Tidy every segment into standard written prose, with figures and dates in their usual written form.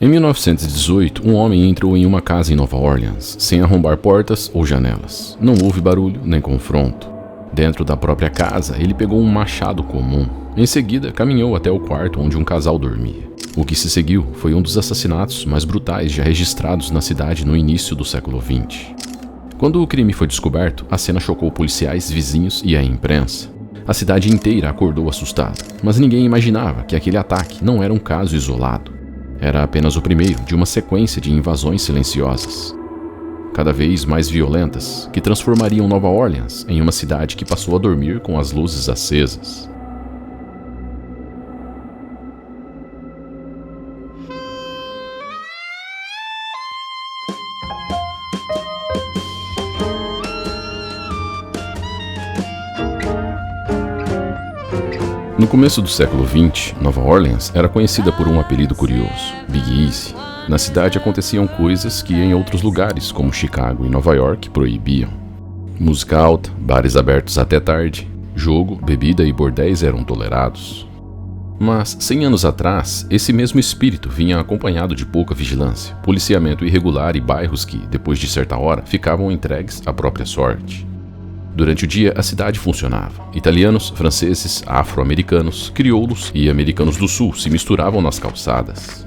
Em 1918, um homem entrou em uma casa em Nova Orleans, sem arrombar portas ou janelas. Não houve barulho nem confronto. Dentro da própria casa, ele pegou um machado comum. Em seguida, caminhou até o quarto onde um casal dormia. O que se seguiu foi um dos assassinatos mais brutais já registrados na cidade no início do século XX. Quando o crime foi descoberto, a cena chocou policiais, vizinhos e a imprensa. A cidade inteira acordou assustada, mas ninguém imaginava que aquele ataque não era um caso isolado. Era apenas o primeiro de uma sequência de invasões silenciosas, cada vez mais violentas, que transformariam Nova Orleans em uma cidade que passou a dormir com as luzes acesas. No começo do século XX, Nova Orleans era conhecida por um apelido curioso, Big Easy. Na cidade aconteciam coisas que em outros lugares, como Chicago e Nova York, proibiam. Música alta, bares abertos até tarde, jogo, bebida e bordéis eram tolerados. Mas, 100 anos atrás, esse mesmo espírito vinha acompanhado de pouca vigilância, policiamento irregular e bairros que, depois de certa hora, ficavam entregues à própria sorte. Durante o dia, a cidade funcionava. Italianos, franceses, afro-americanos, crioulos e americanos do sul se misturavam nas calçadas.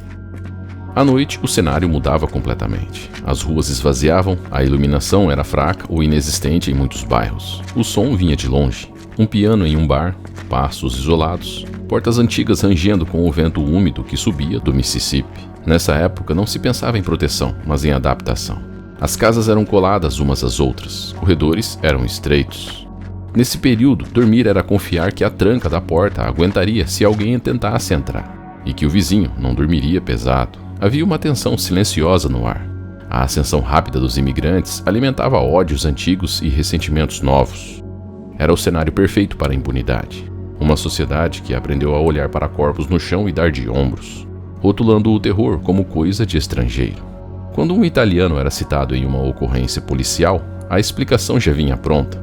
À noite, o cenário mudava completamente. As ruas esvaziavam, a iluminação era fraca ou inexistente em muitos bairros. O som vinha de longe. Um piano em um bar, passos isolados, portas antigas rangendo com o vento úmido que subia do Mississippi. Nessa época, não se pensava em proteção, mas em adaptação. As casas eram coladas umas às outras, corredores eram estreitos. Nesse período, dormir era confiar que a tranca da porta aguentaria se alguém tentasse entrar, e que o vizinho não dormiria pesado. Havia uma tensão silenciosa no ar. A ascensão rápida dos imigrantes alimentava ódios antigos e ressentimentos novos. Era o cenário perfeito para a impunidade. Uma sociedade que aprendeu a olhar para corpos no chão e dar de ombros, rotulando o terror como coisa de estrangeiro. Quando um italiano era citado em uma ocorrência policial, a explicação já vinha pronta.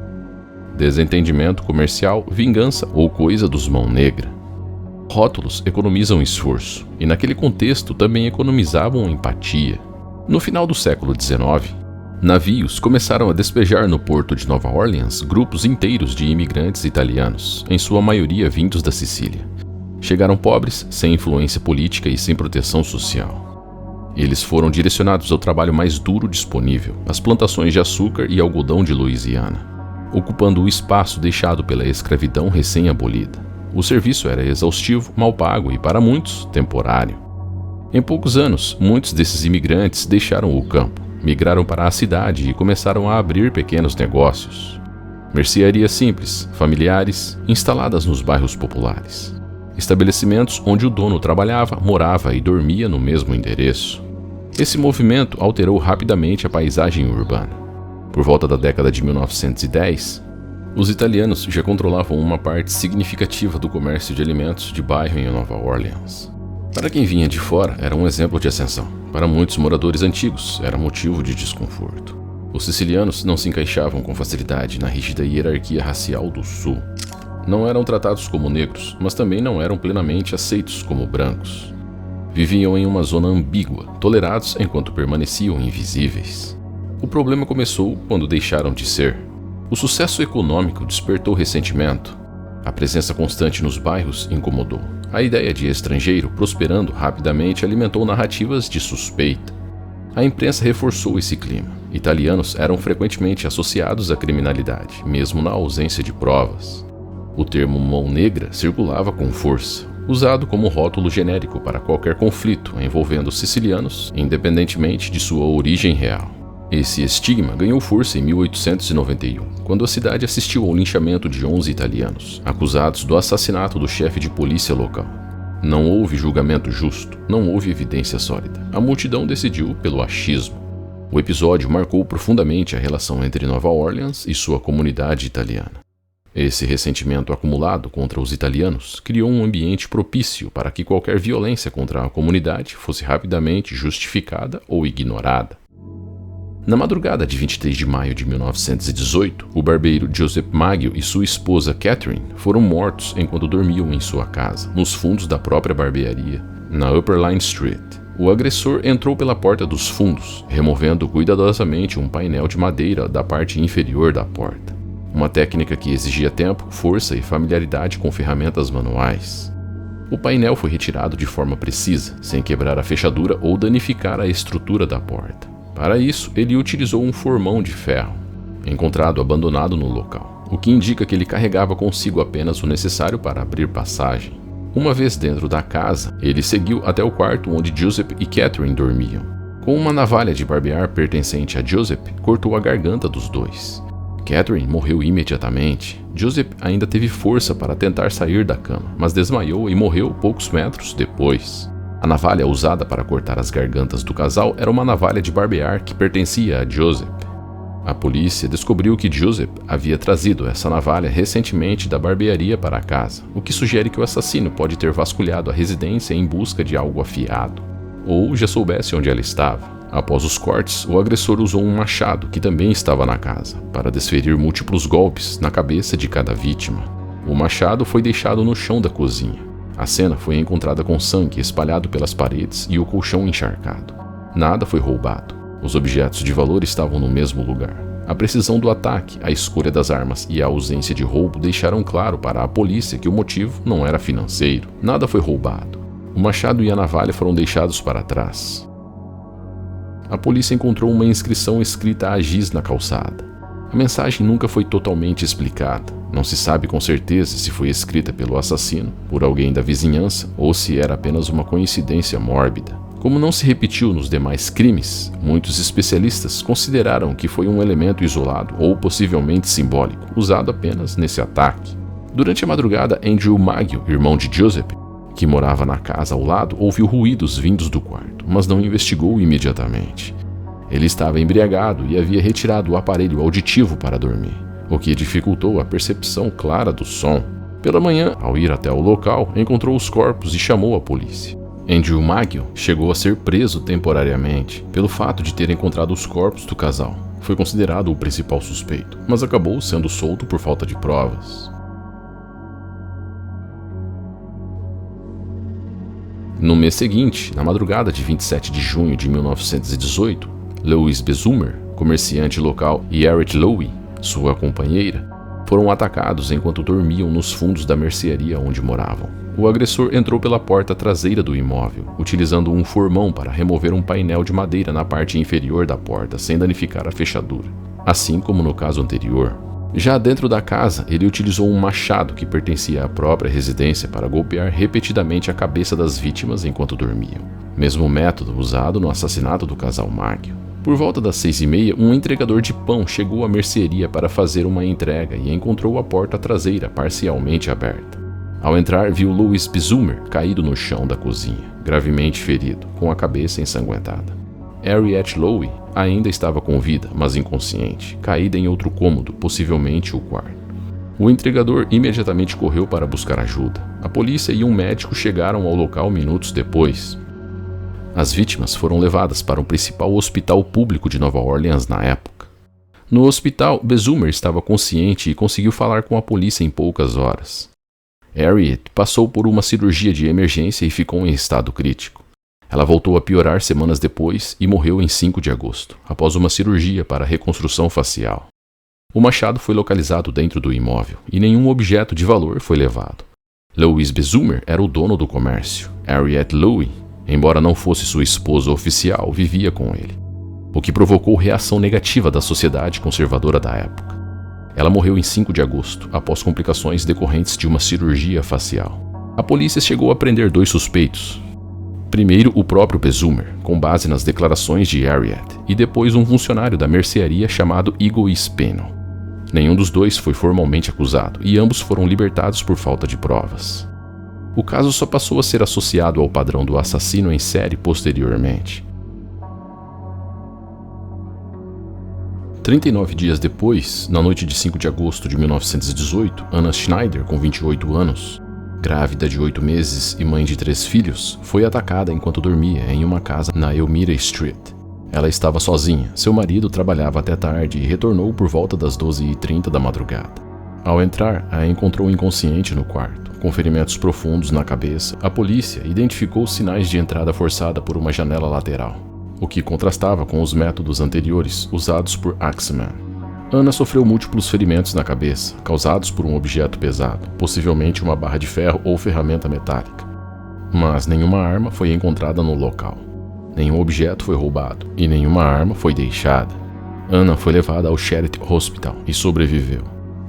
Desentendimento comercial, vingança ou coisa dos mão negra. Rótulos economizam esforço, e naquele contexto também economizavam empatia. No final do século XIX, navios começaram a despejar no porto de Nova Orleans grupos inteiros de imigrantes italianos, em sua maioria vindos da Sicília. Chegaram pobres, sem influência política e sem proteção social. Eles foram direcionados ao trabalho mais duro disponível, as plantações de açúcar e algodão de Louisiana, ocupando o espaço deixado pela escravidão recém-abolida. O serviço era exaustivo, mal pago e, para muitos, temporário. Em poucos anos, muitos desses imigrantes deixaram o campo, migraram para a cidade e começaram a abrir pequenos negócios. Mercearias simples, familiares, instaladas nos bairros populares. Estabelecimentos onde o dono trabalhava, morava e dormia no mesmo endereço. Esse movimento alterou rapidamente a paisagem urbana. Por volta da década de 1910, os italianos já controlavam uma parte significativa do comércio de alimentos de bairro em Nova Orleans. Para quem vinha de fora, era um exemplo de ascensão. Para muitos moradores antigos, era motivo de desconforto. Os sicilianos não se encaixavam com facilidade na rígida hierarquia racial do sul. Não eram tratados como negros, mas também não eram plenamente aceitos como brancos. Viviam em uma zona ambígua, tolerados enquanto permaneciam invisíveis. O problema começou quando deixaram de ser. O sucesso econômico despertou ressentimento. A presença constante nos bairros incomodou. A ideia de estrangeiro prosperando rapidamente alimentou narrativas de suspeita. A imprensa reforçou esse clima. Italianos eram frequentemente associados à criminalidade, mesmo na ausência de provas. O termo mão negra circulava com força, usado como rótulo genérico para qualquer conflito envolvendo sicilianos, independentemente de sua origem real. Esse estigma ganhou força em 1891, quando a cidade assistiu ao linchamento de 11 italianos, acusados do assassinato do chefe de polícia local. Não houve julgamento justo, não houve evidência sólida. A multidão decidiu pelo achismo. O episódio marcou profundamente a relação entre Nova Orleans e sua comunidade italiana. Esse ressentimento acumulado contra os italianos criou um ambiente propício para que qualquer violência contra a comunidade fosse rapidamente justificada ou ignorada. Na madrugada de 23 de maio de 1918, o barbeiro Joseph Maggio e sua esposa Catherine foram mortos enquanto dormiam em sua casa, nos fundos da própria barbearia, na Upper Line Street. O agressor entrou pela porta dos fundos, removendo cuidadosamente um painel de madeira da parte inferior da porta. Uma técnica que exigia tempo, força e familiaridade com ferramentas manuais. O painel foi retirado de forma precisa, sem quebrar a fechadura ou danificar a estrutura da porta. Para isso, ele utilizou um formão de ferro, encontrado abandonado no local, o que indica que ele carregava consigo apenas o necessário para abrir passagem. Uma vez dentro da casa, ele seguiu até o quarto onde Joseph e Catherine dormiam. Com uma navalha de barbear pertencente a Joseph, cortou a garganta dos dois. Catherine morreu imediatamente. Joseph ainda teve força para tentar sair da cama, mas desmaiou e morreu poucos metros depois. A navalha usada para cortar as gargantas do casal era uma navalha de barbear que pertencia a Joseph. A polícia descobriu que Joseph havia trazido essa navalha recentemente da barbearia para a casa, o que sugere que o assassino pode ter vasculhado a residência em busca de algo afiado, ou já soubesse onde ela estava. Após os cortes, o agressor usou um machado, que também estava na casa, para desferir múltiplos golpes na cabeça de cada vítima. O machado foi deixado no chão da cozinha. A cena foi encontrada com sangue espalhado pelas paredes e o colchão encharcado. Nada foi roubado. Os objetos de valor estavam no mesmo lugar. A precisão do ataque, a escolha das armas e a ausência de roubo deixaram claro para a polícia que o motivo não era financeiro. Nada foi roubado. O machado e a navalha foram deixados para trás. A polícia encontrou uma inscrição escrita a giz na calçada. A mensagem nunca foi totalmente explicada. Não se sabe com certeza se foi escrita pelo assassino, por alguém da vizinhança, ou se era apenas uma coincidência mórbida. Como não se repetiu nos demais crimes, muitos especialistas consideraram que foi um elemento isolado ou possivelmente simbólico, usado apenas nesse ataque. Durante a madrugada, Andrew Maggio, irmão de Joseph, que morava na casa ao lado, ouviu ruídos vindos do quarto, mas não investigou imediatamente. Ele estava embriagado e havia retirado o aparelho auditivo para dormir, o que dificultou a percepção clara do som. Pela manhã, ao ir até o local, encontrou os corpos e chamou a polícia. Andrew Maggio chegou a ser preso temporariamente pelo fato de ter encontrado os corpos do casal. Foi considerado o principal suspeito, mas acabou sendo solto por falta de provas. No mês seguinte, na madrugada de 27 de junho de 1918, Louis Besumer, comerciante local, e Harriet Lowe, sua companheira, foram atacados enquanto dormiam nos fundos da mercearia onde moravam. O agressor entrou pela porta traseira do imóvel, utilizando um formão para remover um painel de madeira na parte inferior da porta, sem danificar a fechadura, assim como no caso anterior. Já dentro da casa, ele utilizou um machado que pertencia à própria residência para golpear repetidamente a cabeça das vítimas enquanto dormiam. Mesmo método usado no assassinato do casal Maggio. Por volta das 6h30, um entregador de pão chegou à mercearia para fazer uma entrega e encontrou a porta traseira parcialmente aberta. Ao entrar, viu Louis Besumer caído no chão da cozinha, gravemente ferido, com a cabeça ensanguentada. Harriet Lowe ainda estava com vida, mas inconsciente, caída em outro cômodo, possivelmente o quarto. O entregador imediatamente correu para buscar ajuda. A polícia e um médico chegaram ao local minutos depois. As vítimas foram levadas para o principal hospital público de Nova Orleans na época. No hospital, Besumer estava consciente e conseguiu falar com a polícia em poucas horas. Harriet passou por uma cirurgia de emergência e ficou em estado crítico. Ela voltou a piorar semanas depois e morreu em 5 de agosto, após uma cirurgia para reconstrução facial. O machado foi localizado dentro do imóvel e nenhum objeto de valor foi levado. Louis Besumer era o dono do comércio. Harriet Lowe, embora não fosse sua esposa oficial, vivia com ele, o que provocou reação negativa da sociedade conservadora da época. Ela morreu em 5 de agosto, após complicações decorrentes de uma cirurgia facial. A polícia chegou a prender 2 suspeitos. Primeiro, o próprio Besumer, com base nas declarações de Harriet, e depois um funcionário da mercearia chamado Eagle Spano. Nenhum dos dois foi formalmente acusado, e ambos foram libertados por falta de provas. O caso só passou a ser associado ao padrão do assassino em série posteriormente. 39 dias depois, na noite de 5 de agosto de 1918, Anna Schneider, com 28 anos, grávida de 8 meses e mãe de 3 filhos, foi atacada enquanto dormia em uma casa na Elmira Street. Ela estava sozinha, seu marido trabalhava até tarde e retornou por volta das 12h30 da madrugada. Ao entrar, a encontrou inconsciente no quarto, com ferimentos profundos na cabeça. A polícia identificou sinais de entrada forçada por uma janela lateral, o que contrastava com os métodos anteriores usados por Axeman. Anna sofreu múltiplos ferimentos na cabeça, causados por um objeto pesado, possivelmente uma barra de ferro ou ferramenta metálica. Mas nenhuma arma foi encontrada no local. Nenhum objeto foi roubado e nenhuma arma foi deixada. Anna foi levada ao Charity Hospital e sobreviveu.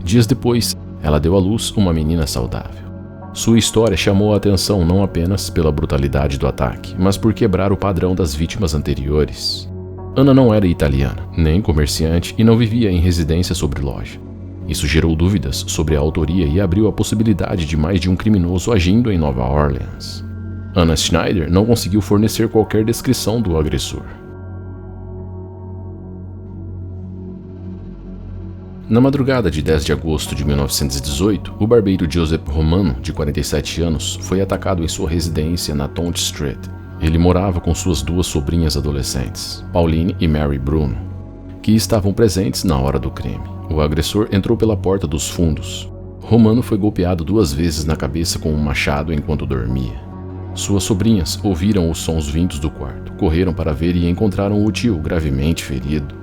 Dias depois, ela deu à luz uma menina saudável. Sua história chamou a atenção não apenas pela brutalidade do ataque, mas por quebrar o padrão das vítimas anteriores. Anna não era italiana, nem comerciante e não vivia em residência sobre loja. Isso gerou dúvidas sobre a autoria e abriu a possibilidade de mais de um criminoso agindo em Nova Orleans. Anna Schneider não conseguiu fornecer qualquer descrição do agressor. Na madrugada de 10 de agosto de 1918, o barbeiro Joseph Romano, de 47 anos, foi atacado em sua residência na Tonte Street. Ele morava com suas duas sobrinhas adolescentes, Pauline e Mary Bruno, que estavam presentes na hora do crime. O agressor entrou pela porta dos fundos. Romano foi golpeado 2 vezes na cabeça com um machado enquanto dormia. Suas sobrinhas ouviram os sons vindos do quarto, correram para ver e encontraram o tio gravemente ferido.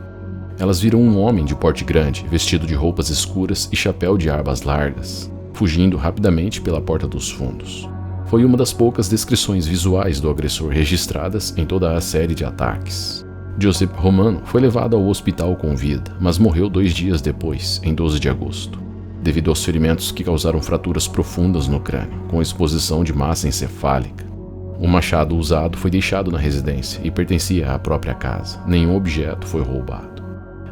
Elas viram um homem de porte grande, vestido de roupas escuras e chapéu de abas largas, fugindo rapidamente pela porta dos fundos. Foi uma das poucas descrições visuais do agressor registradas em toda a série de ataques. Joseph Romano foi levado ao hospital com vida, mas morreu 2 dias depois, em 12 de agosto, devido aos ferimentos que causaram fraturas profundas no crânio, com exposição de massa encefálica. O machado usado foi deixado na residência e pertencia à própria casa. Nenhum objeto foi roubado.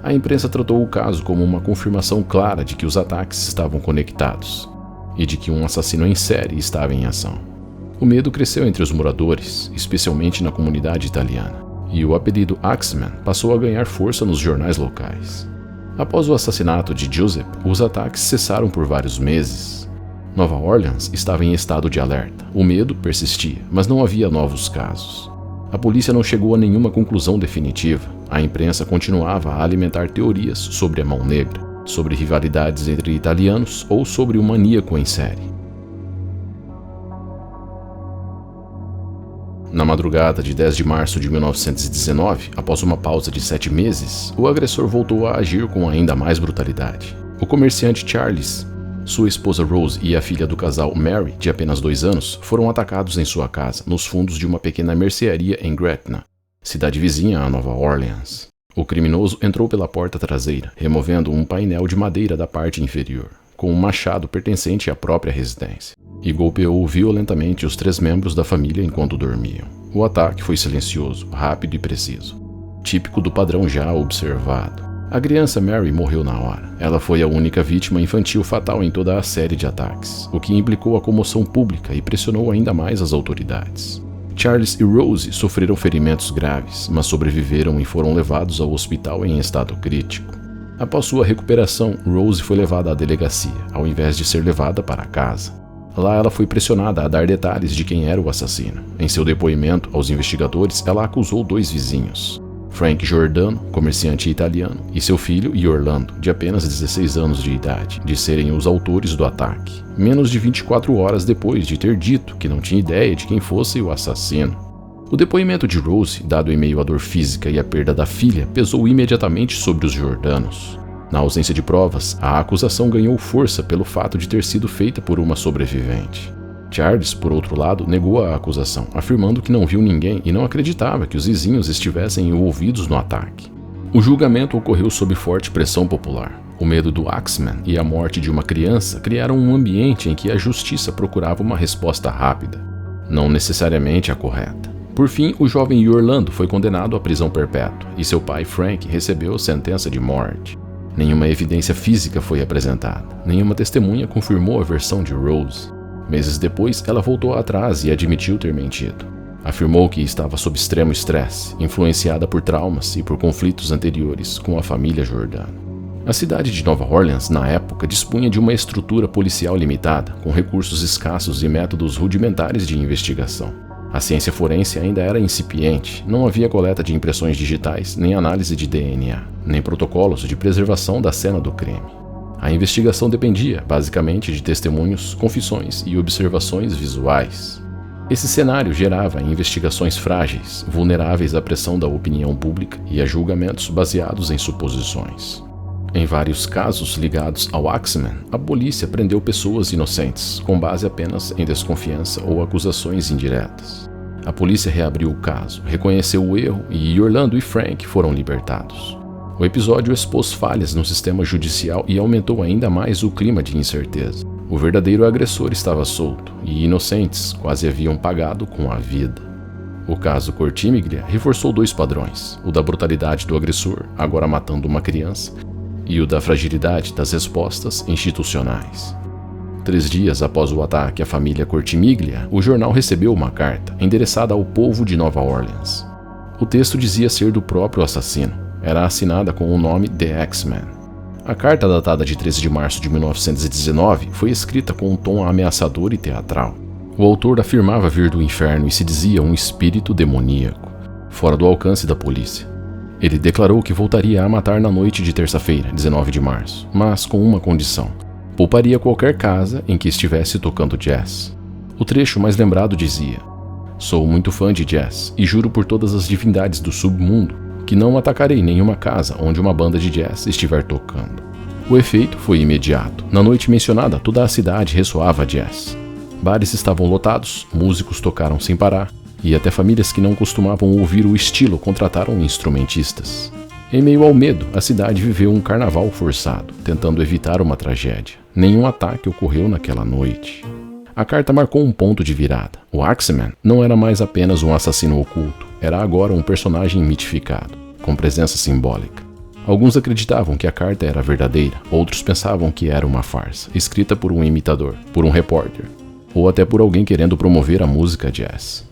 A imprensa tratou o caso como uma confirmação clara de que os ataques estavam conectados e de que um assassino em série estava em ação. O medo cresceu entre os moradores, especialmente na comunidade italiana, e o apelido Axeman passou a ganhar força nos jornais locais. Após o assassinato de Joseph, os ataques cessaram por vários meses. Nova Orleans estava em estado de alerta. O medo persistia, mas não havia novos casos. A polícia não chegou a nenhuma conclusão definitiva. A imprensa continuava a alimentar teorias sobre a mão negra, sobre rivalidades entre italianos ou sobre um maníaco em série. Na madrugada de 10 de março de 1919, após uma pausa de 7 meses, o agressor voltou a agir com ainda mais brutalidade. O comerciante Charles, sua esposa Rose e a filha do casal Mary, de apenas 2 anos, foram atacados em sua casa, nos fundos de uma pequena mercearia em Gretna, cidade vizinha a Nova Orleans. O criminoso entrou pela porta traseira, removendo um painel de madeira da parte inferior, com um machado pertencente à própria residência, e golpeou violentamente os 3 membros da família enquanto dormiam. O ataque foi silencioso, rápido e preciso, típico do padrão já observado. A criança Mary morreu na hora. Ela foi a única vítima infantil fatal em toda a série de ataques, o que implicou a comoção pública e pressionou ainda mais as autoridades. Charles e Rose sofreram ferimentos graves, mas sobreviveram e foram levados ao hospital em estado crítico. Após sua recuperação, Rose foi levada à delegacia, ao invés de ser levada para casa. Lá ela foi pressionada a dar detalhes de quem era o assassino. Em seu depoimento aos investigadores, ela acusou 2 vizinhos, Frank Giordano, comerciante italiano, e seu filho Orlando, de apenas 16 anos de idade, de serem os autores do ataque, menos de 24 horas depois de ter dito que não tinha ideia de quem fosse o assassino. O depoimento de Rose, dado em meio à dor física e à perda da filha, pesou imediatamente sobre os Giordanos. Na ausência de provas, a acusação ganhou força pelo fato de ter sido feita por uma sobrevivente. Charles, por outro lado, negou a acusação, afirmando que não viu ninguém e não acreditava que os vizinhos estivessem envolvidos no ataque. O julgamento ocorreu sob forte pressão popular. O medo do Axeman e a morte de uma criança criaram um ambiente em que a justiça procurava uma resposta rápida, não necessariamente a correta. Por fim, o jovem Orlando foi condenado à prisão perpétua e seu pai Frank recebeu sentença de morte. Nenhuma evidência física foi apresentada, nenhuma testemunha confirmou a versão de Rose. Meses depois, ela voltou atrás e admitiu ter mentido. Afirmou que estava sob extremo estresse, influenciada por traumas e por conflitos anteriores com a família Giordano. A cidade de Nova Orleans, na época, dispunha de uma estrutura policial limitada, com recursos escassos e métodos rudimentares de investigação. A ciência forense ainda era incipiente, não havia coleta de impressões digitais, nem análise de DNA, nem protocolos de preservação da cena do crime. A investigação dependia, basicamente, de testemunhos, confissões e observações visuais. Esse cenário gerava investigações frágeis, vulneráveis à pressão da opinião pública e a julgamentos baseados em suposições. Em vários casos ligados ao Axeman, a polícia prendeu pessoas inocentes, com base apenas em desconfiança ou acusações indiretas. A polícia reabriu o caso, reconheceu o erro e Orlando e Frank foram libertados. O episódio expôs falhas no sistema judicial e aumentou ainda mais o clima de incerteza. O verdadeiro agressor estava solto e inocentes quase haviam pagado com a vida. O caso Cortimiglia reforçou dois padrões, o da brutalidade do agressor, agora matando uma criança, e o da fragilidade das respostas institucionais. 3 dias após o ataque à família Cortimiglia, o jornal recebeu uma carta endereçada ao povo de Nova Orleans. O texto dizia ser do próprio assassino. Era assinada com o nome The Axeman. A carta, datada de 13 de março de 1919, foi escrita com um tom ameaçador e teatral. O autor afirmava vir do inferno e se dizia um espírito demoníaco, fora do alcance da polícia. Ele declarou que voltaria a matar na noite de terça-feira, 19 de março, mas com uma condição: pouparia qualquer casa em que estivesse tocando jazz. O trecho mais lembrado dizia: "Sou muito fã de jazz e juro por todas as divindades do submundo que não atacarei nenhuma casa onde uma banda de jazz estiver tocando." O efeito foi imediato. Na noite mencionada, toda a cidade ressoava jazz. Bares estavam lotados, músicos tocaram sem parar, e até famílias que não costumavam ouvir o estilo contrataram instrumentistas. Em meio ao medo, a cidade viveu um carnaval forçado, tentando evitar uma tragédia. Nenhum ataque ocorreu naquela noite. A carta marcou um ponto de virada. O Axeman não era mais apenas um assassino oculto, era agora um personagem mitificado, com presença simbólica. Alguns acreditavam que a carta era verdadeira, outros pensavam que era uma farsa, escrita por um imitador, por um repórter, ou até por alguém querendo promover a música jazz.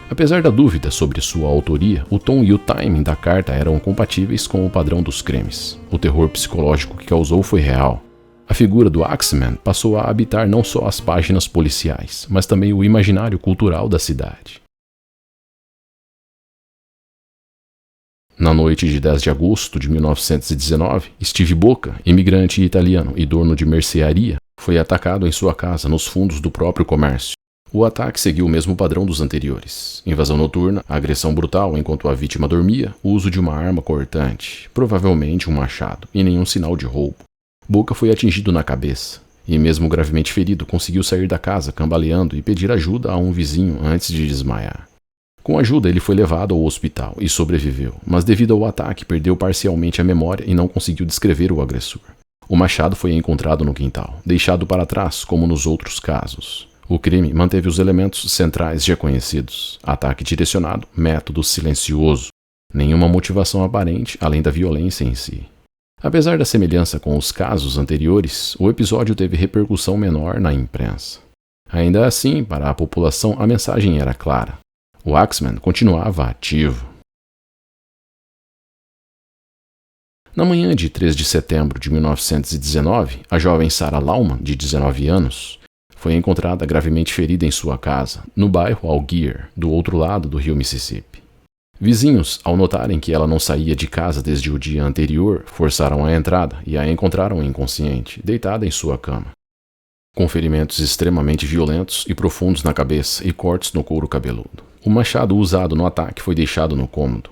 Apesar da dúvida sobre sua autoria, o tom e o timing da carta eram compatíveis com o padrão dos crimes. O terror psicológico que causou foi real. A figura do Axeman passou a habitar não só as páginas policiais, mas também o imaginário cultural da cidade. Na noite de 10 de agosto de 1919, Steve Bocca, imigrante italiano e dono de mercearia, foi atacado em sua casa nos fundos do próprio comércio. O ataque seguiu o mesmo padrão dos anteriores: invasão noturna, agressão brutal enquanto a vítima dormia, uso de uma arma cortante, provavelmente um machado, e nenhum sinal de roubo. Bocca foi atingido na cabeça, e mesmo gravemente ferido, conseguiu sair da casa cambaleando e pedir ajuda a um vizinho antes de desmaiar. Com ajuda, ele foi levado ao hospital e sobreviveu, mas devido ao ataque perdeu parcialmente a memória e não conseguiu descrever o agressor. O machado foi encontrado no quintal, deixado para trás como nos outros casos. O crime manteve os elementos centrais já conhecidos: ataque direcionado, método silencioso, nenhuma motivação aparente além da violência em si. Apesar da semelhança com os casos anteriores, o episódio teve repercussão menor na imprensa. Ainda assim, para a população, a mensagem era clara: o Axeman continuava ativo. Na manhã de 3 de setembro de 1919, a jovem Sarah Lauman, de 19 anos, foi encontrada gravemente ferida em sua casa, no bairro Algier, do outro lado do rio Mississippi. Vizinhos, ao notarem que ela não saía de casa desde o dia anterior, forçaram a entrada e a encontraram inconsciente, deitada em sua cama, com ferimentos extremamente violentos e profundos na cabeça e cortes no couro cabeludo. O machado usado no ataque foi deixado no cômodo.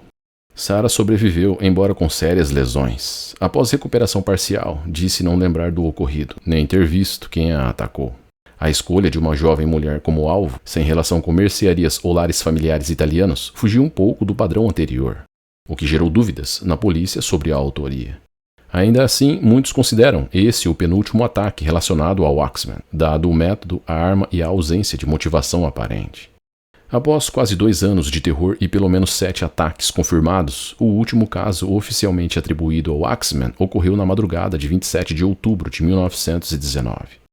Sarah sobreviveu, embora com sérias lesões. Após recuperação parcial, disse não lembrar do ocorrido, nem ter visto quem a atacou. A escolha de uma jovem mulher como alvo, sem relação com mercearias ou lares familiares italianos, fugiu um pouco do padrão anterior, o que gerou dúvidas na polícia sobre a autoria. Ainda assim, muitos consideram esse o penúltimo ataque relacionado ao Axeman, dado o método, a arma e a ausência de motivação aparente. Após quase 2 anos de terror e pelo menos 7 ataques confirmados, o último caso oficialmente atribuído ao Axeman ocorreu na madrugada de 27 de outubro de 1919.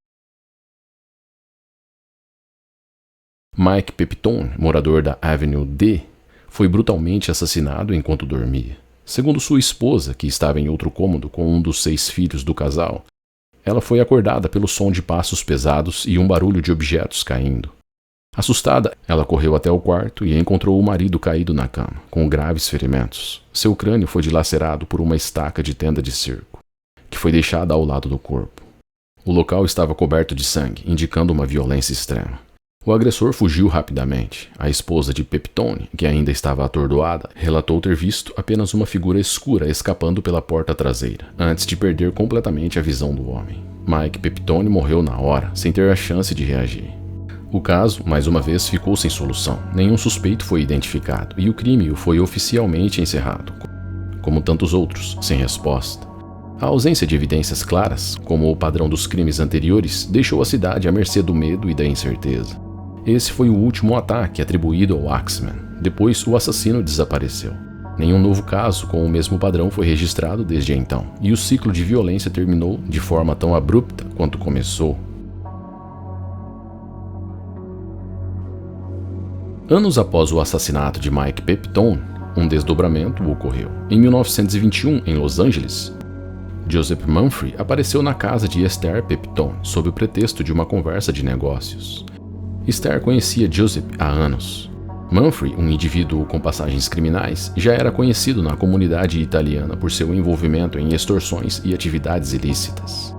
Mike Pepitone, morador da Avenue D, foi brutalmente assassinado enquanto dormia. Segundo sua esposa, que estava em outro cômodo com um dos 6 filhos do casal, ela foi acordada pelo som de passos pesados e um barulho de objetos caindo. Assustada, ela correu até o quarto e encontrou o marido caído na cama, com graves ferimentos. Seu crânio foi dilacerado por uma estaca de tenda de circo, que foi deixada ao lado do corpo. O local estava coberto de sangue, indicando uma violência extrema. O agressor fugiu rapidamente. A esposa de Pepitone, que ainda estava atordoada, relatou ter visto apenas uma figura escura escapando pela porta traseira, antes de perder completamente a visão do homem. Mike Pepitone morreu na hora, sem ter a chance de reagir. O caso, mais uma vez, ficou sem solução. Nenhum suspeito foi identificado e o crime foi oficialmente encerrado, como tantos outros, sem resposta. A ausência de evidências claras, como o padrão dos crimes anteriores, deixou a cidade à mercê do medo e da incerteza. Esse foi o último ataque atribuído ao Axeman. Depois, o assassino desapareceu. Nenhum novo caso com o mesmo padrão foi registrado desde então, e o ciclo de violência terminou de forma tão abrupta quanto começou. Anos após o assassinato de Mike Pepitone, um desdobramento ocorreu. Em 1921, em Los Angeles, Joseph Mumphrey apareceu na casa de Esther Pepitone sob o pretexto de uma conversa de negócios. Esther conhecia Joseph há anos. Mumphrey, um indivíduo com passagens criminais, já era conhecido na comunidade italiana por seu envolvimento em extorsões e atividades ilícitas,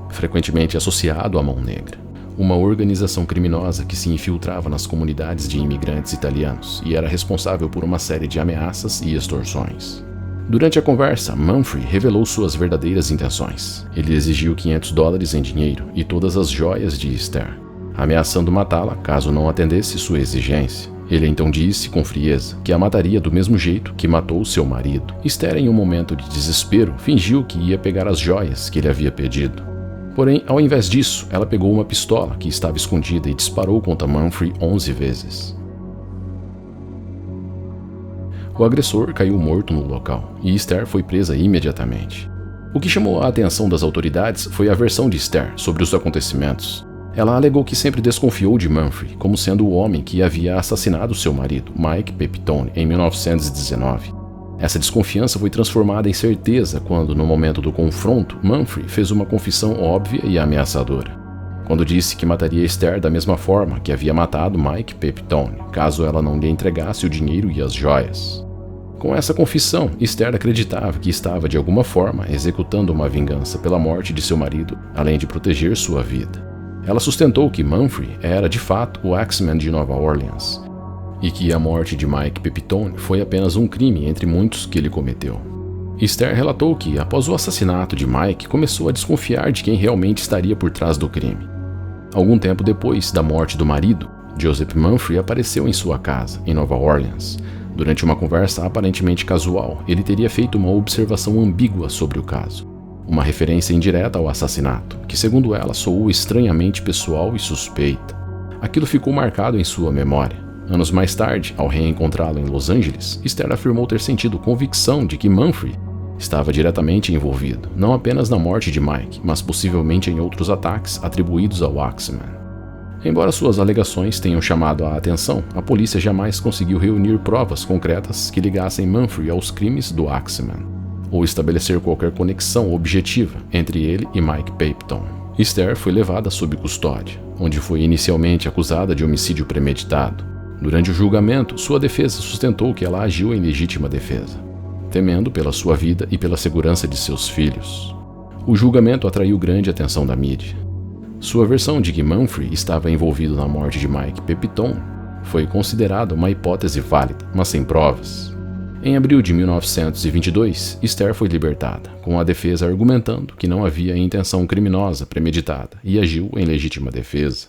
frequentemente associado à Mão Negra, uma organização criminosa que se infiltrava nas comunidades de imigrantes italianos e era responsável por uma série de ameaças e extorsões. Durante a conversa, Mumphrey revelou suas verdadeiras intenções. Ele exigiu $500 em dinheiro e todas as joias de Esther, ameaçando matá-la caso não atendesse sua exigência. Ele então disse com frieza que a mataria do mesmo jeito que matou seu marido. Esther, em um momento de desespero, fingiu que ia pegar as joias que ele havia pedido. Porém, ao invés disso, ela pegou uma pistola que estava escondida e disparou contra Mumphrey 11 vezes. O agressor caiu morto no local e Esther foi presa imediatamente. O que chamou a atenção das autoridades foi a versão de Esther sobre os acontecimentos. Ela alegou que sempre desconfiou de Mumphrey como sendo o homem que havia assassinado seu marido, Mike Pepitone, em 1919. Essa desconfiança foi transformada em certeza quando, no momento do confronto, Mumphrey fez uma confissão óbvia e ameaçadora, quando disse que mataria Esther da mesma forma que havia matado Mike Pepitone, caso ela não lhe entregasse o dinheiro e as joias. Com essa confissão, Esther acreditava que estava de alguma forma executando uma vingança pela morte de seu marido, além de proteger sua vida. Ela sustentou que Mumphrey era de fato o Axeman de Nova Orleans e que a morte de Mike Pepitone foi apenas um crime entre muitos que ele cometeu. Esther relatou que, após o assassinato de Mike, começou a desconfiar de quem realmente estaria por trás do crime. Algum tempo depois da morte do marido, Joseph Mumphrey apareceu em sua casa, em Nova Orleans. Durante uma conversa aparentemente casual, ele teria feito uma observação ambígua sobre o caso, uma referência indireta ao assassinato, que segundo ela soou estranhamente pessoal e suspeita. Aquilo ficou marcado em sua memória. Anos mais tarde, ao reencontrá-lo em Los Angeles, Esther afirmou ter sentido convicção de que Mumphrey estava diretamente envolvido, não apenas na morte de Mike, mas possivelmente em outros ataques atribuídos ao Axeman. Embora suas alegações tenham chamado a atenção, a polícia jamais conseguiu reunir provas concretas que ligassem Mumphrey aos crimes do Axeman, ou estabelecer qualquer conexão objetiva entre ele e Mike Pepitone. Esther foi levada sob custódia, onde foi inicialmente acusada de homicídio premeditado. Durante o julgamento, sua defesa sustentou que ela agiu em legítima defesa, temendo pela sua vida e pela segurança de seus filhos. O julgamento atraiu grande atenção da mídia. Sua versão de que Mumphrey estava envolvido na morte de Mike Pepitone foi considerada uma hipótese válida, mas sem provas. Em abril de 1922, Esther foi libertada, com a defesa argumentando que não havia intenção criminosa premeditada e agiu em legítima defesa.